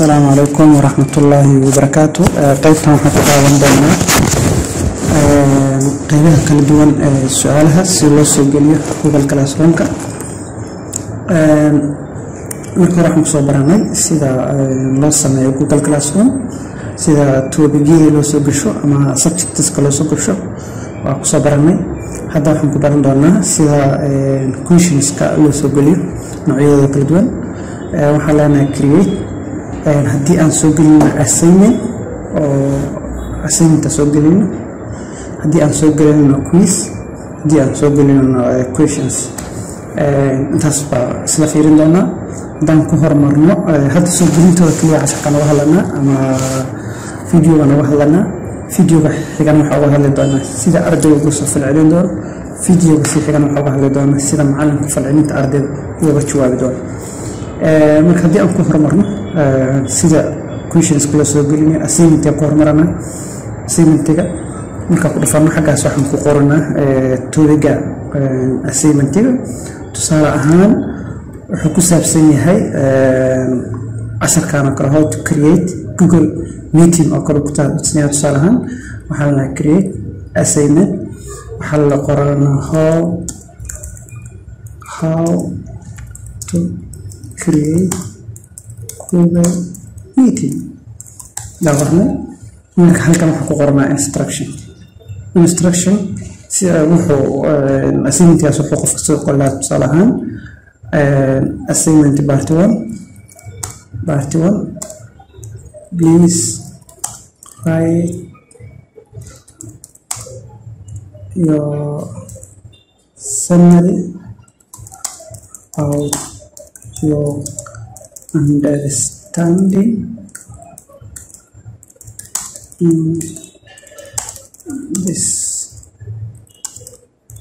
السلام عليكم ورحمة الله وبركاته. قيبتنا حقا وندنا قيبها كلا دوان سؤالها سيلو سوغلية جوجل كلاس رومka marka waxaan soo baranay sida loo sameeyo Google Classroom sida topigyada loo soo gasho ama subjects loo soo gasho waa ku soo baranay hadda waxaan ku baran doonaa sida questions-ka loo soo galiyo noocyada kala duwan waxaan leenahay create haddii aan soo gelino assignment oo assignment soo gelino haddii aan soo gelino quiz haddii aan soo gelino questions intaas baa isla fiirin doonaa haddaan ku horumarno hadda soo gelintooda kaliya casharkan uga hadlanaa ama videogan uga hadlanaa videoga xigan waxaa uga hadli doonaa sida ardayga uga soo falcelin doono videoga si xigan waxaa uga hadli doonaa sida macalinka falcelinta ardayda uga jawaabi doono marka haddii aan ku horumarno sida questions kala soo gelinayo assignment-ka ku horumarana assignment-ga marka ku dhafano xaggaas waxaan ku qoranaa topiga assignment-ga tusaale ahaan wuxuu ku saabsan yahay casharkan oo kale how to create Google meeting oo kale ku taabacsan tusaale ahaan waxaa la create assignment waxaa la qoranaa how to create Google meeting la qornay marka halkan waxaa ku qoranaa instruction si wuxuu assignment-kaas wuxuu qofka soo qoraa tusaale ahaan assignment part 1 please write your summary of your understanding in this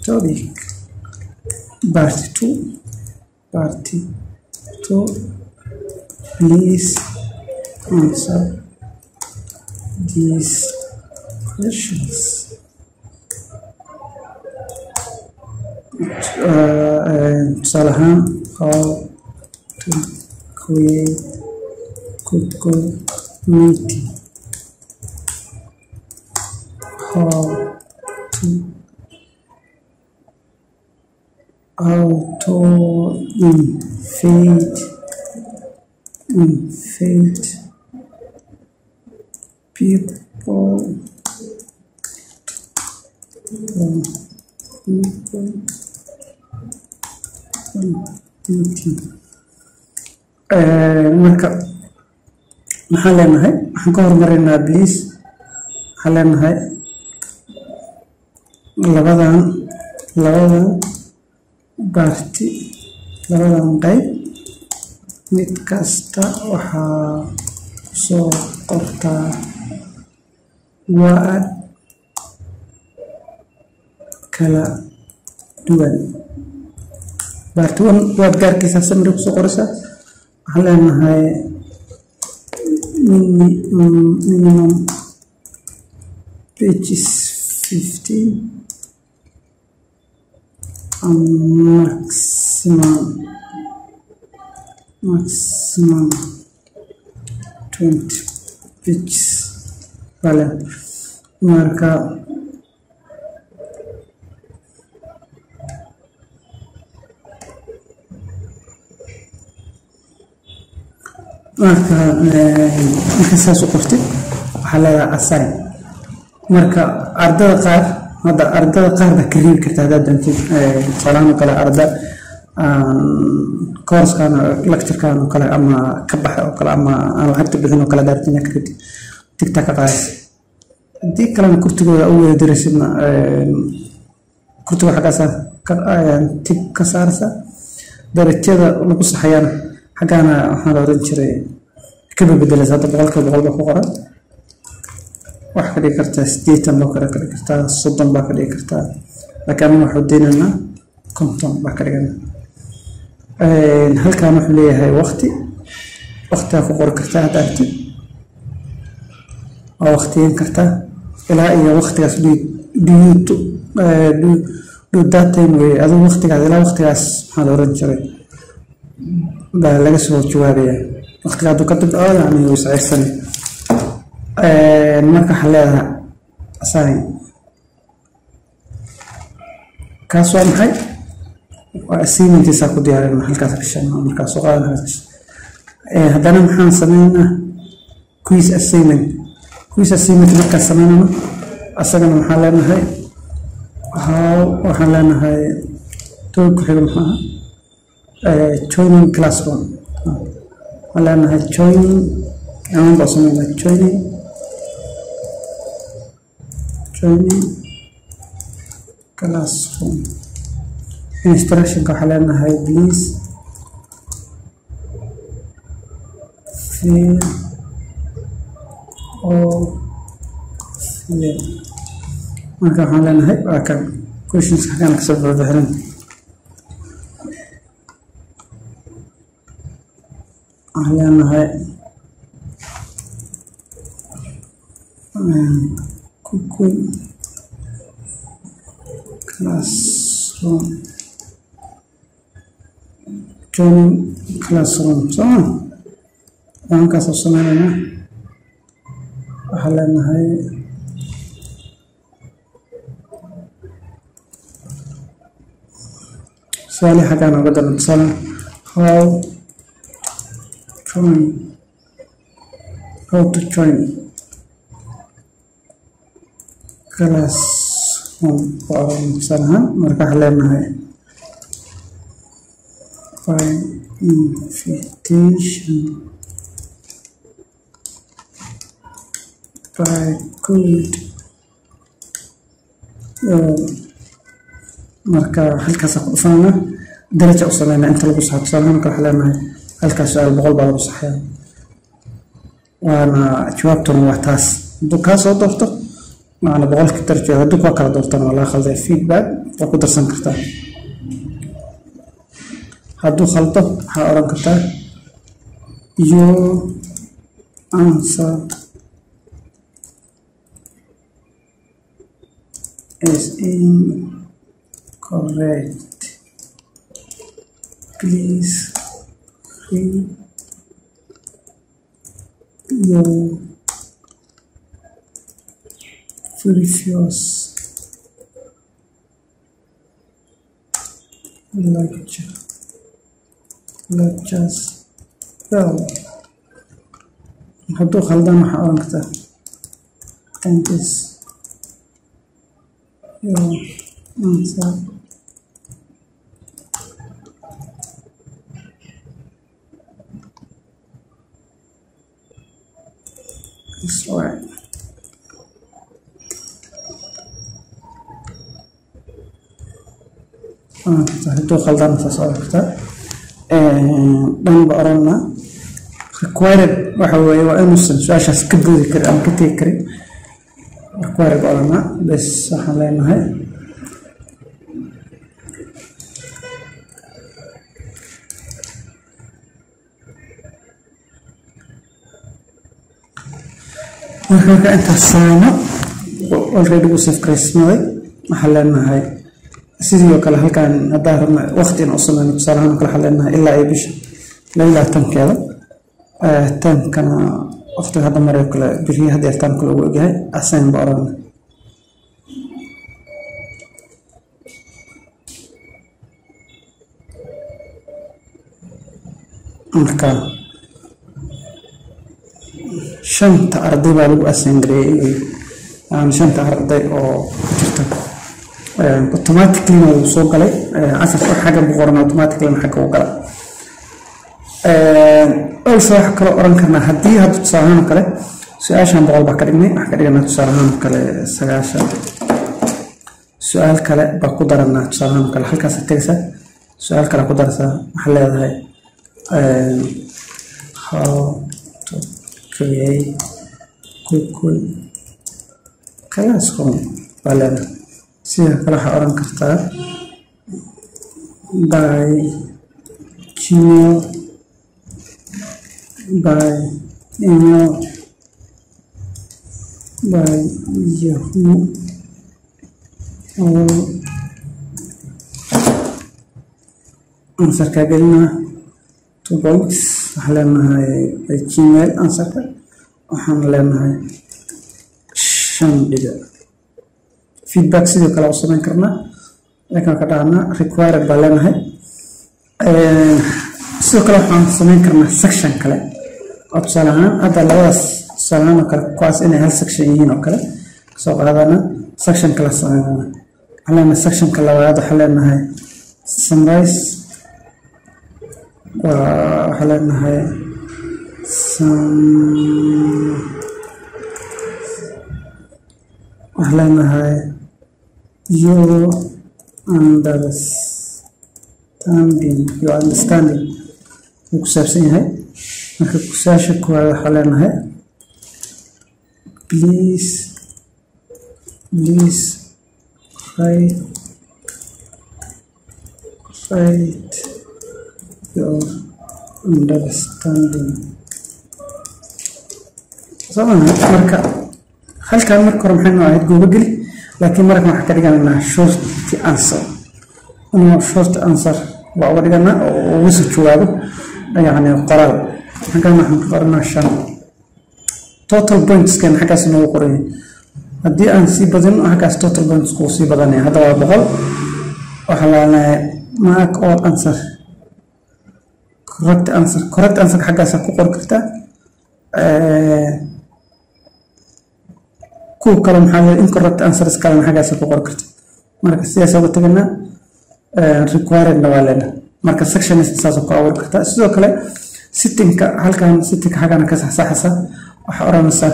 topic. Part 2 please answer these questions. How to create Google meeting, how to invite people meeting. marka maxaan leenahay waxaan ka horumarinaa please waxaan leenahay labadan baarti labadan qayb mid kasta waxaa soo qortaa waad kala duwan baarti waad gaarkiisa samir ku soo qoraysaa waxaan leenahay minimum pages 15 and maximum 20 pages vale marka saas u qortid waxaa leedahay assign marka ardada qaar baa ka reebi kartaa haddaad doontid tusaalahaan oo kale arda koorskan lecturekan oo kale ama ka baxa oo kale ama aan lacagta bixin oo kale daartinya ka reebtid tigta ka qaadaysa haddii kalena kurtigooda u wada daraysidna kurtiga xaggaasa tig ka saaraysa darajada lagu saxayana xaggaana waxaa la oran jiray kaba bedelaysa hadda boqolkiiba boqol baa ku qoran wax ka dhigi kartaa 80 baa ka dhigi kartaa 30 baa ka dhigi kartaa laakiin waxaan deenaynaa 50 baa ka dhigana halkan wuxuu leeyahay waqtiga ku qori kartaa hadda aragtid oo waqtigan kartaa ilaa iyo waqtigaas do that time way adoo waqtigaas ilaa waqtigaas maxaa la oran jiray baa laga soo jawaabaya وقت قاعدو كتب يعني وسعير سنة marka xaleedaha assign kaas waa maxay waa assignment isa ku diyaarin halkaas ka shaqeyn markaas soo qaadan halkaas haddana maxaan sameeynaa quiz assignment marka sameeynaa asagana maxaa leenahay waxaan leenahay tool ku xiga maxaa joining classroom waxaan leenahay joining classroom instruction ka waxaa leenahay please fill all marka waxaan leenahay waa kan questions xagaan ka soo bixin waxaan leenahay Google Classroom joining classroom so waxaan ka soo sameeynaa waxaan leenahay su'aal xagaan uga dalban how to join classroom misalnya mereka leenahay invitation by code marka halkaas ku dhufana darajo u sameeyna inta lagu saxo sameeyna marka leenahay halkaas su'aal 100 baa lagu saxaya waana jawaabtuna waa taas intuu ka soo doorto معنا بقول كتر جه هدوك وكلا دورتنا ولا خلده feedback وقدر سنكرته هدو خلطه حاورن كتر your answer is incorrect please read your previous lectures well هدو خلدان وحاورن كتر and is your answer is right هدو خلدان فصار كتر دان بقرنا required وحوي وأنوسن شو عشان سكبوا ذكر أم كتيكري required بقرنا بس حاليا هاي وحنا أنت السنة already وصف كريسماي حاليا هاي سيدي وكله هل كان الظاهر وقت أصلا بصراحة كل حالنا إلا أي بش لا تم كذا تم كان وقت هذا مرة كله بري هذا تم كله وجه أحسن بقرنا مكان شنت أرضي بالو أسنجري يعني شنت أرضي أو automatically وصوق عليه عصف حاجة بغرنا automatically حاجة وقلا أول شيء حكرا أوران كنا هدي هدو تصارحان كله سؤال شان بغل بكريني حكرا تصارحان كله سجاشة سؤال كله بقدرنا تصارحان كله حلقة ستة سؤال كله قدرة محل هذا how to create Google Classroom balena sida kala waxa oran kartaa by Gmail by email by Yahoo or answer ka gelina 2 points waxaan Gmail answer waxaan leenahay 5 dhibic feedback sidoo kale oo samayn karnaa laakiin ka dhacna required baa leenahay sidoo kale waxaan samayn karnaa section kale oo tusaale ahaan hadda labadaas tusaale ahaan oo kale kuwaas inay hal section yihiin oo kale soo qaadana section kale samaynana على section kala labaad waxa leenahay summarize waxa leenahay waxa leenahay your understanding ku saabsan yahay marka ku saasha kuwaad waxa leenahay please write your understanding sababna marka halkaan marka hore maxay noo ahayd goobo geli laakiin marka waxaan ka dhiganaynaa short answer short answer waa uga dhiganaa oo ugu soo jawaabo yani qoraal halkaan waxaan ka qoranaa 5 total points kan xaggaas noogu qoran haddii aan sii badino xaggaas total points ku sii badanaya hadda waa 100 waxaa leenahay mark all answer correct answer xaggaas ku qor kartaa ku kale maxaa incorrect answers kale xaggaas ku qor kartaa marka sidaas ugu tagana required na waa leenahay marka section saas ku qor kartaa sidoo kale sitting-ka halkaan sitting-ka xagana ka saxsaxaysa waxa oranaysa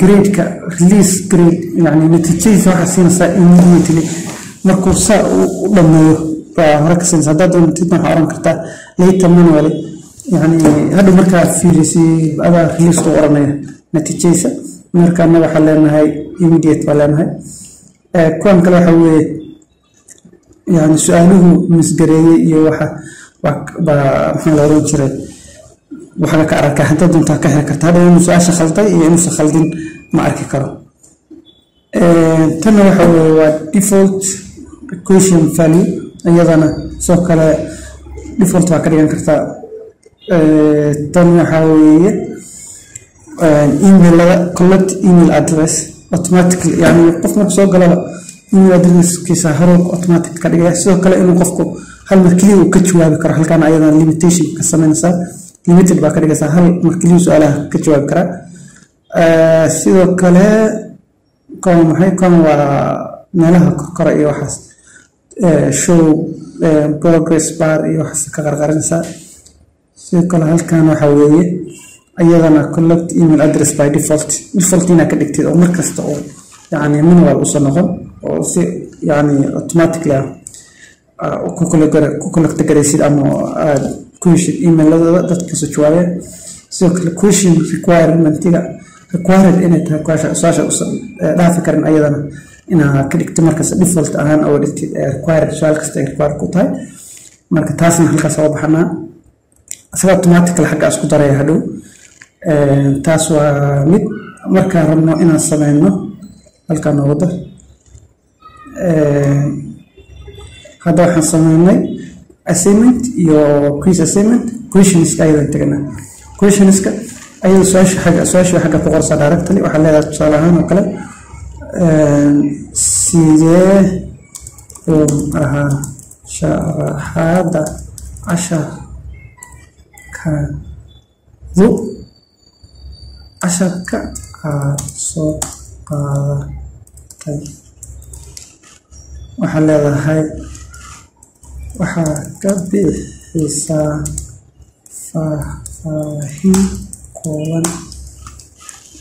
grade-ka release grade yani natiijadiisa waxa siinaysa immediately markuu saa u dhameeyo baa hore ka siinaysa haddaad doontid waxaa oran kartaa later manually yani hadda markaa fiirisay adaa release u oranaya natiijadiisa markaana waxaa leenahay immediate baa leenahay kuwan kale waxa weeye yani su-aaluhu misgareeyey iyo waxa maxaa la oran jiray waxaa ka arkaa hadda doonta ka heli kartaa hadda inuu su'aasha khalday iyo inuu khaldin ma arki karo tan waxa weeye waa default equation value iyadana soo kale default waa ka dhigan kartaa tan waxa weeye email collect email address automatically yani qof marka soo galaba email address kiisa haro automatic ka dhigaya sidoo kale inuu qofku hal mar kaliya uu ka jawaabi karo halkaan ayadana limitation ka sameynaysa limited baa ka dhigaysaa hal markii su'aalaha ka jawaabi kara sidoo kale kan waa meelaha kor iyo waxaas show progress bar iyo waxaas ka qarqarinaysaa sidoo kale halkaan waxa weeye ayadana collect email address by default ina ka dhigtid oo markasta oo yani manual u soo noqon oo si yani automatically ku collect garaysid ama question email dadka soo jawaabay sidoo kale question required inay tahay su'aasha dhaafi karin ayadana inaa ka dhigto markaas default ahaan oo dhigtid required su'aal kasta ay required ku tahay marka taasna halkaas oo baxnaa asaga automatically xagga isku daraya hadhow taas waa mid marka rabno inaan sameyno halkaan oo wada hadda waxaan sameynay assignment iyo quiz assignment questions ayaan tagana questionska ayuu su'aasha xagga ku qorsa directly waxa leedahay tusaale ahaan oo kale sidee ahaa sharaxaada casharka aad soo qaadatay waxaa leedahay waxaa ka bixisaa faahfaahin kooban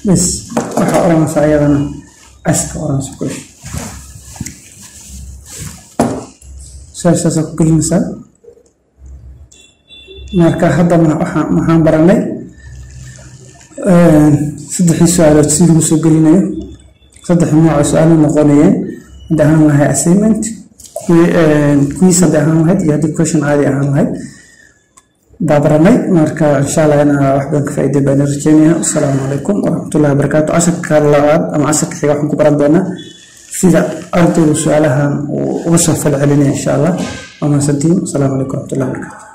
bes waxaa oranaysa ayadana aska oranaysa question su'aashaas ku gelinaysaa marka hadda waxaan baranay saddexii su'aalood si lagu soo gelinayo saddex nooc oo su'aalo noqonayeen hadda ahaan lahay assignment quiz hadda ahaan lahayd iyo hadda question caadi ahaan lahayd baabaranay marka insha Allah inaa wax badan ka faa'iido baan rajeynayaa assalaamu calaykum waraxmatullaahi wabarakaatu casharka labaad ama casharka xiga waxaan ku baran doonaa sida ardaygu su'aalahan uga soo falcelinaya insha Allah waa mahadsantihiin assalaamu calaykum waraxmatullaahi wabarakaatu